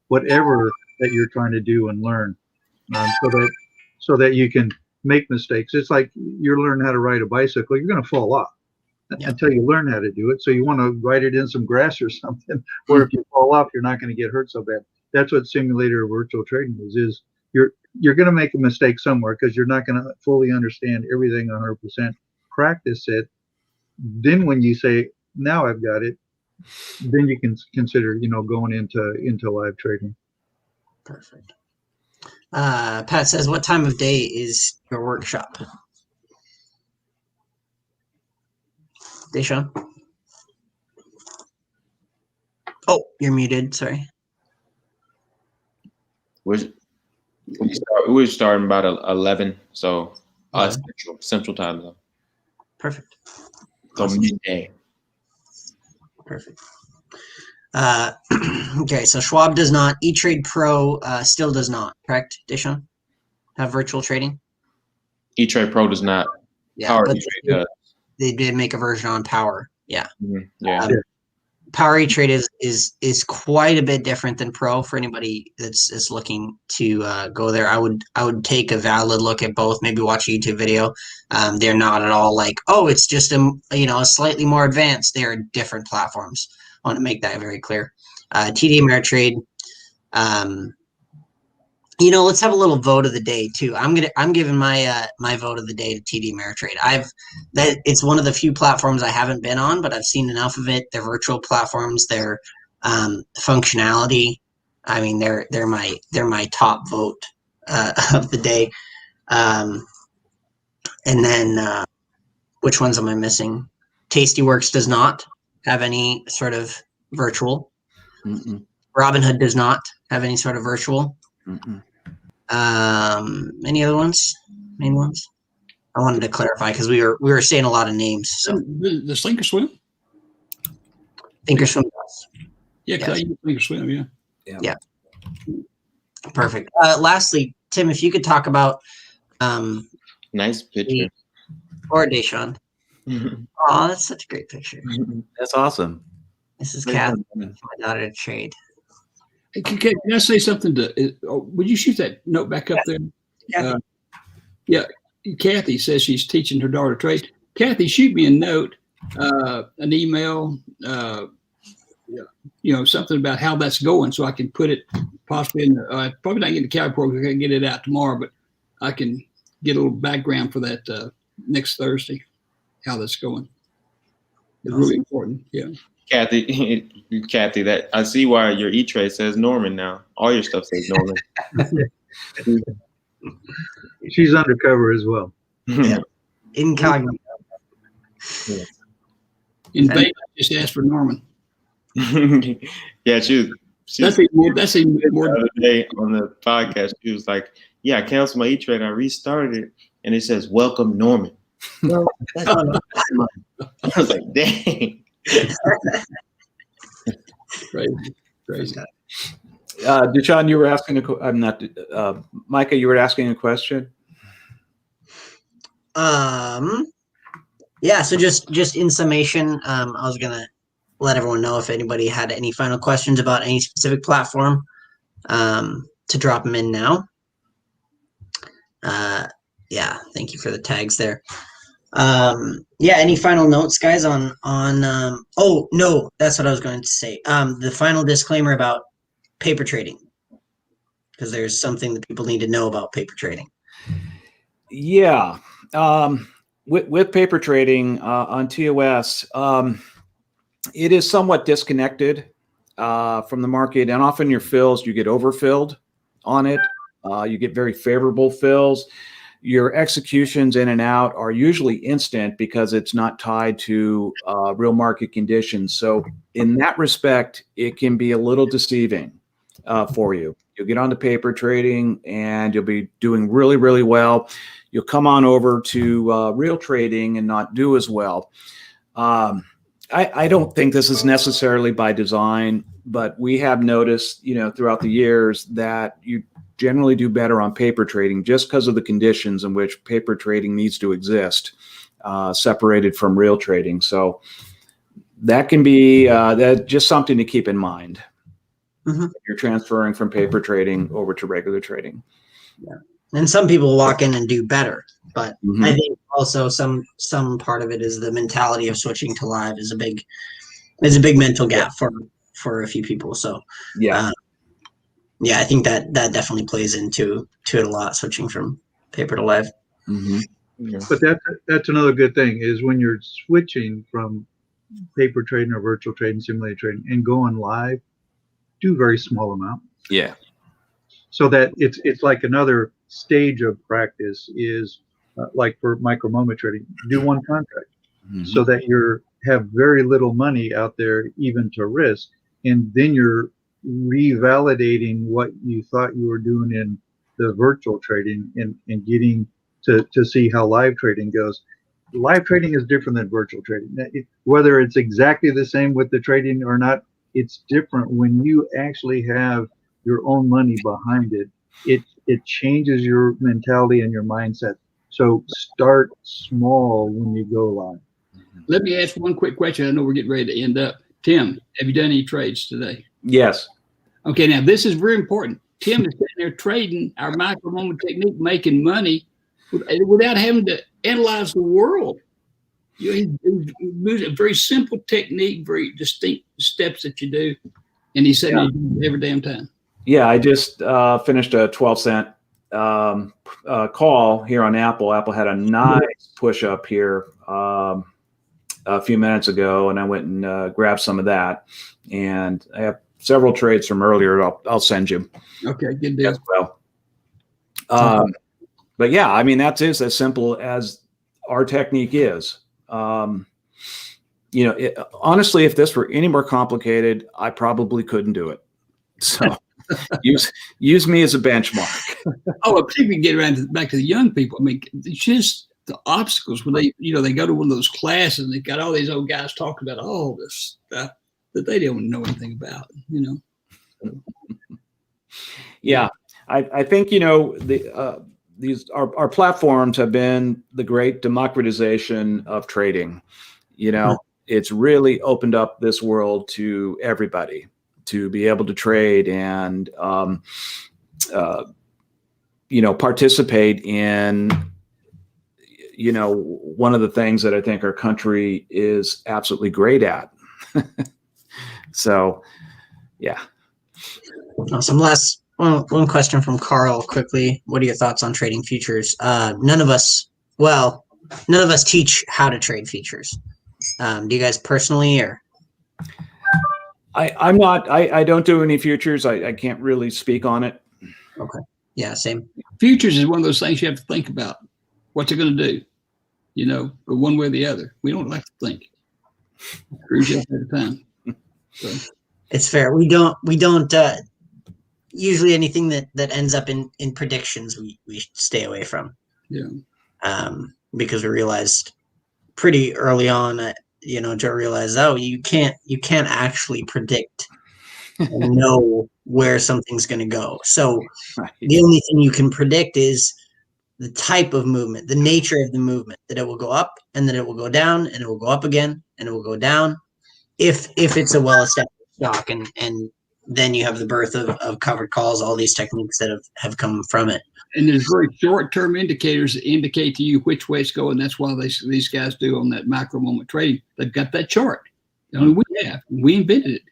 whatever that you're trying to do and learn, so that you can make mistakes. It's like you're learning how to ride a bicycle. You're going to fall off until you learn how to do it. So you want to ride it in some grass or something, where if you fall off, you're not going to get hurt so bad. That's what simulator virtual trading is you're going to make a mistake somewhere because you're not going to fully understand everything 100%. Practice it. Then when you say, now I've got it, then you can consider, going into live trading. Perfect. Pat says, what time of day is your workshop? Deshaun? Oh, you're muted. Sorry. We're starting about 11, so central time zone. Perfect. So Awesome. midday. Perfect. Okay, so Schwab does not. E-Trade Pro still does not, correct, Deshaun? Have virtual trading? E-Trade Pro does not. Yeah, Power but E-Trade does. they did make a version on Power. Yeah. Mm-hmm. Yeah. Power E-Trade is quite a bit different than Pro for anybody that's looking to go there. I would take a valid look at both. Maybe watch a YouTube video. They're not at all like, oh, it's just a slightly more advanced. They are different platforms. I want to make that very clear. TD Ameritrade. Let's have a little vote of the day too. I'm giving my my vote of the day to TD Ameritrade. It's one of the few platforms I haven't been on, but I've seen enough of it. Their virtual platforms, their functionality. I mean, they're my top vote of the day. And then which ones am I missing? Tastyworks does not have any sort of virtual. Mm-mm. Robinhood does not have any sort of virtual. Mm-mm. Any other ones? Main ones? I wanted to clarify because we were saying a lot of names. So The Thinkorswim? Thinkorswim does. Yeah, because I use Thinkorswim, Yeah. Perfect. Lastly, Tim, if you could talk about Nice picture. Or Deshaun. Oh, that's such a great picture. That's awesome. This is Kath, my daughter to trade. Can I say something would you shoot that note back up there? Yeah. Kathy says she's teaching her daughter to trade. Kathy, shoot me a note, an email, something about how that's going so I can put it possibly in probably not get the Cowboy because I can get it out tomorrow, but I can get a little background for that next Thursday, how that's going. It's really important. Yeah. Kathy, that I see why your E-Trade says Norman now. All your stuff says Norman. She's undercover as well. Yeah. Incognito. In Vegas, just ask for Norman. Yeah, she That's even more. The other day on the podcast, she was like, "Yeah, I canceled my E-Trade. I restarted it, and it says Welcome Norman." Well, that's not I was like, "Dang." Crazy. Deshaun, you were asking Micah, you were asking a question. Yeah. So just in summation, I was gonna let everyone know if anybody had any final questions about any specific platform, to drop them in now. Yeah. Thank you for the tags there. Yeah, any final notes, guys, on oh no, that's what I was going to say. The final disclaimer about paper trading, because there's something that people need to know about paper trading. Yeah. With paper trading on TOS, it is somewhat disconnected from the market, and often your fills, you get overfilled on it. You get very favorable fills. Your executions in and out are usually instant because it's not tied to real market conditions. So in that respect, it can be a little deceiving. for you. You'll get onto paper trading and you'll be doing really, really well. You'll come on over to real trading and not do as well. I don't think this is necessarily by design, but we have noticed, throughout the years that you generally do better on paper trading just because of the conditions in which paper trading needs to exist, separated from real trading. So that can be that just something to keep in mind. Mm-hmm. You're transferring from paper trading over to regular trading. Yeah. And some people walk in and do better, but Mm-hmm. I think also some part of it is the mentality of switching to live is a big mental gap for a few people. So yeah, I think that definitely plays into it a lot, switching from paper to live. Mm-hmm. Yeah. But that's another good thing is when you're switching from paper trading or virtual trading, simulated trading, and going live, do very small amount. Yeah. So that it's like another stage of practice is like for micro moment trading, do one contract. Mm-hmm. So that you have very little money out there even to risk, and then you're revalidating what you thought you were doing in the virtual trading and getting to see how live trading goes. Live trading is different than virtual trading. Whether it's exactly the same with the trading or not, it's different when you actually have your own money behind it. It changes your mentality and your mindset. So start small when you go live. Let me ask one quick question. I know we're getting ready to end up. Tim, have you done any trades today? Yes. Okay, now this is very important. Tim is sitting there trading our micro moment technique, making money without having to analyze the world. He moves a very simple technique, very distinct steps that you do, and he's saying every damn time. Yeah, I just finished a 12-cent call here on Apple. Apple had a nice push up here a few minutes ago, and I went and grabbed some of that. And I have several trades from earlier. I'll send you. Okay, good deal. As well. But yeah, I mean, that is as simple as our technique is. Honestly, if this were any more complicated, I probably couldn't do it. So use me as a benchmark. Oh, if you can get back to the young people, I mean, it's just the obstacles when they go to one of those classes and they got all these old guys talking about all this stuff that they don't know anything about, Yeah, I think these our platforms have been the great democratization of trading. It's really opened up this world to everybody to be able to trade and participate in one of the things that I think our country is absolutely great at. So yeah. Awesome. Last one question from Carl quickly. What are your thoughts on trading futures? None of us teach how to trade futures. Do you guys personally, or? I'm not, I don't do any futures. I can't really speak on it. Okay. Yeah, same. Futures is one of those things you have to think about. What's it going to do? Go one way or the other. We don't like to think. Cruise up at a time. So. It's fair. We don't usually anything that ends up in predictions we stay away from. Yeah. Because we realized pretty early on, Joe realized, you can't actually predict and know where something's going to go. So the only thing you can predict is the type of movement, the nature of the movement, that it will go up and then it will go down and it will go up again and it will go down. If it's a well-established stock, and then you have the birth of covered calls, all these techniques that have come from it. And there's very short-term indicators that indicate to you which way it's going. That's why these guys do on that micro moment trading. They've got that chart. We invented it.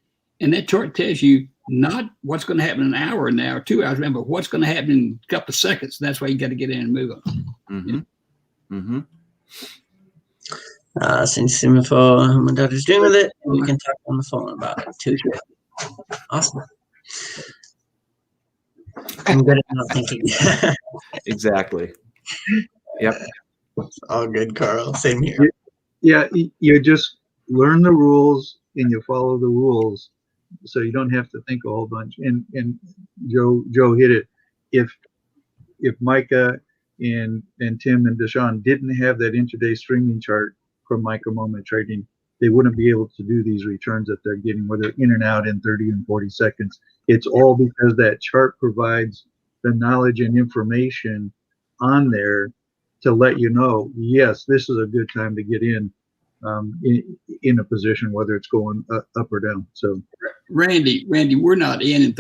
And that chart tells you not what's going to happen in an hour, an hour, 2 hours, but what's going to happen in a couple of seconds. That's why you got to get in and move on. Mm-hmm. Mm-hmm. Send some info on how my daughter's doing with it, and we can talk on the phone about it too. Awesome. I'm good at not thinking. Exactly. Yep. All good, Carl. Same here. Yeah, you just learn the rules and you follow the rules, so you don't have to think a whole bunch. And Joe hit it. If Micah and Tim and Deshaun didn't have that intraday streaming chart from micro moment trading, they wouldn't be able to do these returns that they're getting, whether in and out in 30 and 40 seconds. It's all because that chart provides the knowledge and information on there to let you know, yes, this is a good time to get in a position, whether it's going up or down. So, Randy, we're not in and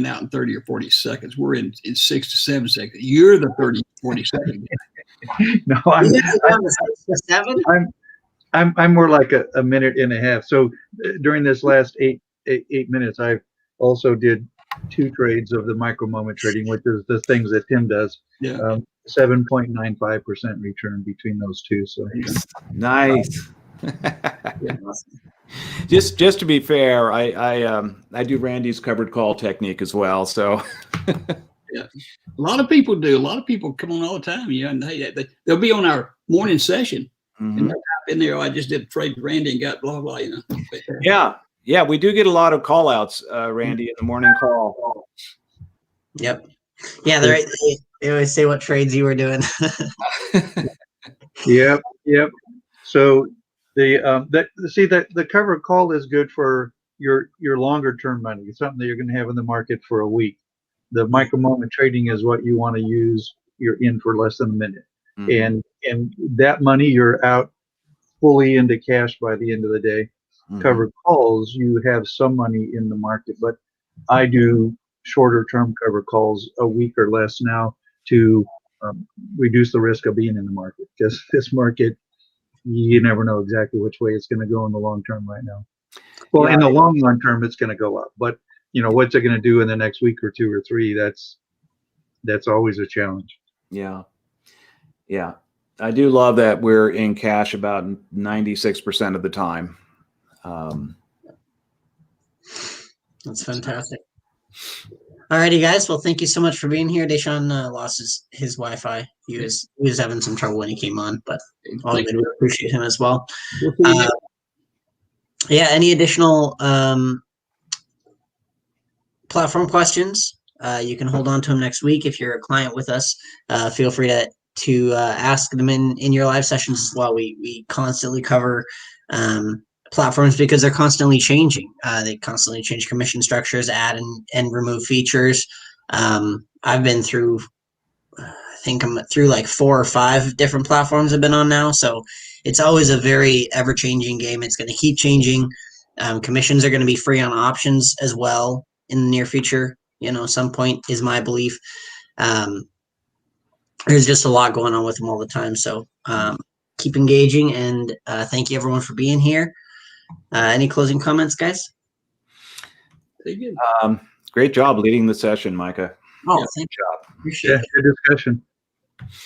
out in 30 or 40 seconds. We're in 6 to 7 seconds. You're the 30, 40 second guy. No, Seven? I'm more like a minute and a half. So during this last eight minutes, I also did 2 trades of the micro moment trading, which is the things that Tim does. Yeah. 7.95% return between those two. So nice. Just to be fair, I do Randy's covered call technique as well. So yeah, a lot of people do. A lot of people come on all the time. Yeah, and they'll be on our morning session. mm-hmm. And they'll type in there, oh, I just did a trade with Randy and got blah blah. You know. Yeah, we do get a lot of call outs, Randy, in the morning call. Yep. Yeah, they always say what trades you were doing. Yep. So the covered call is good for your longer term money. It's something that you're going to have in the market for a week. The micro moment trading is what you want to use. You're in for less than a minute, and that money you're out fully into cash by the end of the day. Covered calls, you have some money in the market, but I do shorter term covered calls, a week or less now, to reduce the risk of being in the market, because this market, you never know exactly which way it's going to go in the long term right now. Well, in the long term, it's going to go up, but what's it going to do in the next week or 2 or 3? That's always a challenge. Yeah. I do love that we're in cash about 96% of the time. That's fantastic. All righty, guys. Well, thank you so much for being here. Deshaun lost his Wi-Fi. He was having some trouble when he came on, but we appreciate him as well. Any additional platform questions? You can hold on to them next week. If you're a client with us, feel free to ask them in your live sessions as well. We constantly cover platforms because they're constantly changing. They constantly change commission structures, add and remove features. I've been through, I think I'm through like 4 or 5 different platforms I've been on now. So it's always a very ever-changing game. It's going to keep changing. Commissions are going to be free on options as well in the near future. Some point is my belief. There's just a lot going on with them all the time. So keep engaging, and thank you everyone for being here. Any closing comments, guys? Great job leading the session, Micah. Oh, thank you. Appreciate it. Good discussion.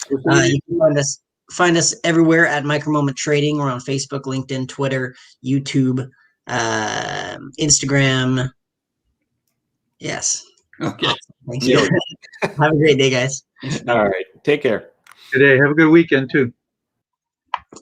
You can find us everywhere at Micro Moment Trading. We're on Facebook, LinkedIn, Twitter, YouTube, Instagram. Yes. Okay. Thank you. Have a great day, guys. All right. Take care. Good day. Have a good weekend too.